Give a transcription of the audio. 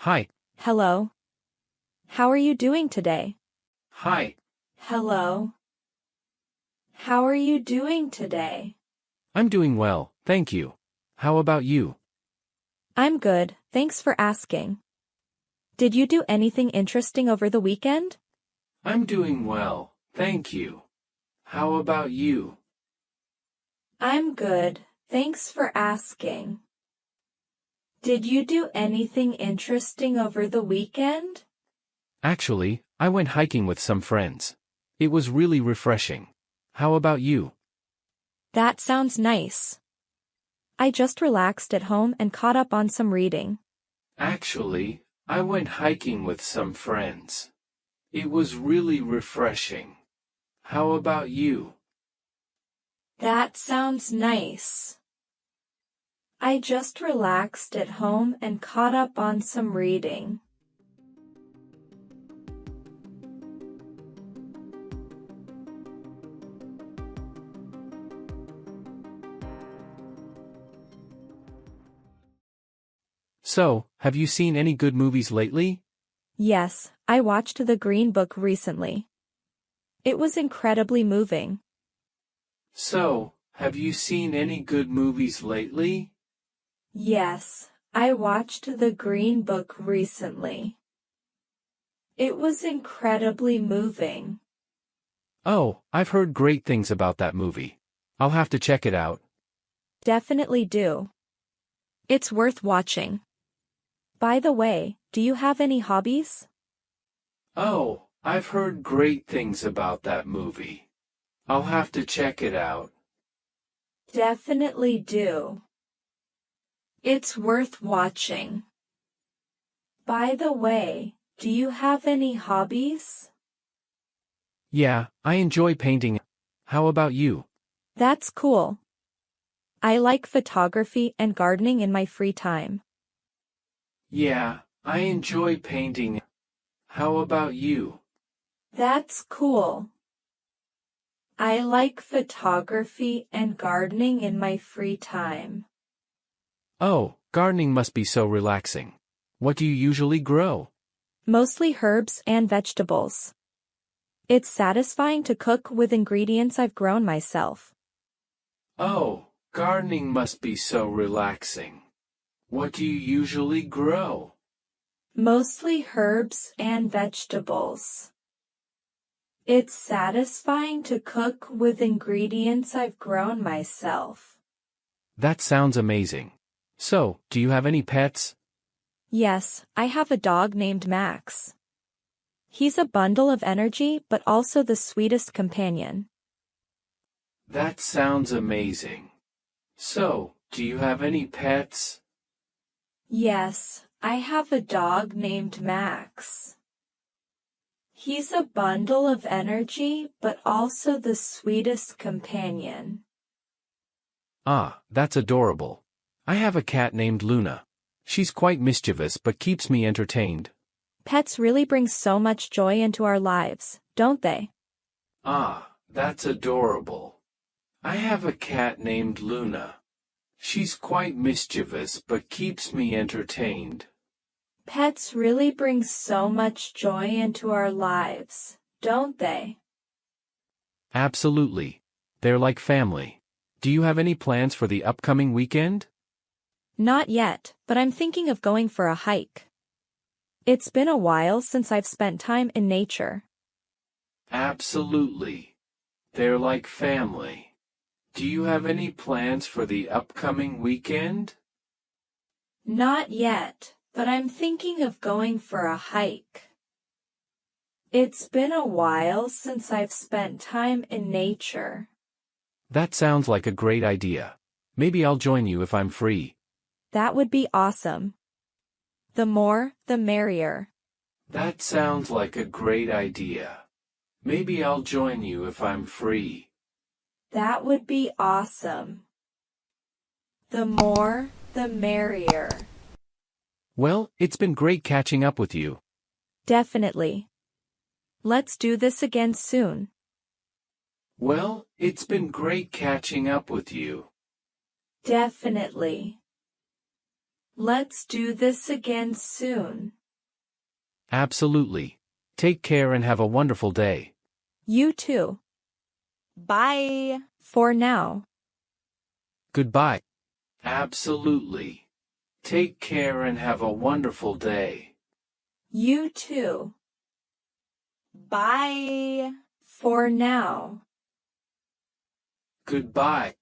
Hi. Hello. How are you doing today? Hi. Hello. How are you doing today? I'm doing well, thank you. How about you? I'm good, thanks for asking. Did you do anything interesting over the weekend? I'm doing well, thank you. How about you? I'm good, thanks for asking. Did you do anything interesting over the weekend? Actually, I went hiking with some friends. It was really refreshing. How about you? That sounds nice. I just relaxed at home and caught up on some reading. Actually, I went hiking with some friends. It was really refreshing. How about you? That sounds nice. I just relaxed at home and caught up on some reading. So, have you seen any good movies lately? Yes, I watched The Green Book recently. It was incredibly moving. So, have you seen any good movies lately? Yes, I watched The Green Book recently. It was incredibly moving. Oh, I've heard great things about that movie. I'll have to check it out. Definitely do. It's worth watching. By the way, do you have any hobbies? Oh, I've heard great things about that movie. I'll have to check it out. Definitely do. It's worth watching. By the way, do you have any hobbies? Yeah, I enjoy painting. How about you? That's cool. I like photography and gardening in my free time. Yeah, I enjoy painting. How about you? That's cool. I like photography and gardening in my free time. Oh, gardening must be so relaxing. What do you usually grow? Mostly herbs and vegetables. It's satisfying to cook with ingredients I've grown myself. Oh, gardening must be so relaxing. What do you usually grow? Mostly herbs and vegetables. It's satisfying to cook with ingredients I've grown myself. That sounds amazing. So, do you have any pets? Yes, I have a dog named Max. He's a bundle of energy but also the sweetest companion. That sounds amazing. So, do you have any pets? Yes, I have a dog named Max. He's a bundle of energy but also the sweetest companion. Ah, that's adorable. I have a cat named Luna. She's quite mischievous but keeps me entertained. Pets really bring so much joy into our lives, don't they? Ah, that's adorable. I have a cat named Luna. She's quite mischievous but keeps me entertained. Pets really bring so much joy into our lives, don't they? Absolutely. They're like family. Do you have any plans for the upcoming weekend? Not yet, but I'm thinking of going for a hike. It's been a while since I've spent time in nature. Absolutely. They're like family. Do you have any plans for the upcoming weekend? Not yet, but I'm thinking of going for a hike. It's been a while since I've spent time in nature. That sounds like a great idea. Maybe I'll join you if I'm free. That would be awesome. The more, the merrier. That sounds like a great idea. Maybe I'll join you if I'm free. That would be awesome. The more, the merrier. Well, it's been great catching up with you. Definitely. Let's do this again soon. Well, it's been great catching up with you. Definitely. Let's do this again soon. Absolutely. Take care and have a wonderful day. You too. Bye. For now. Goodbye. Absolutely. Take care and have a wonderful day. You too. Bye. For now. Goodbye.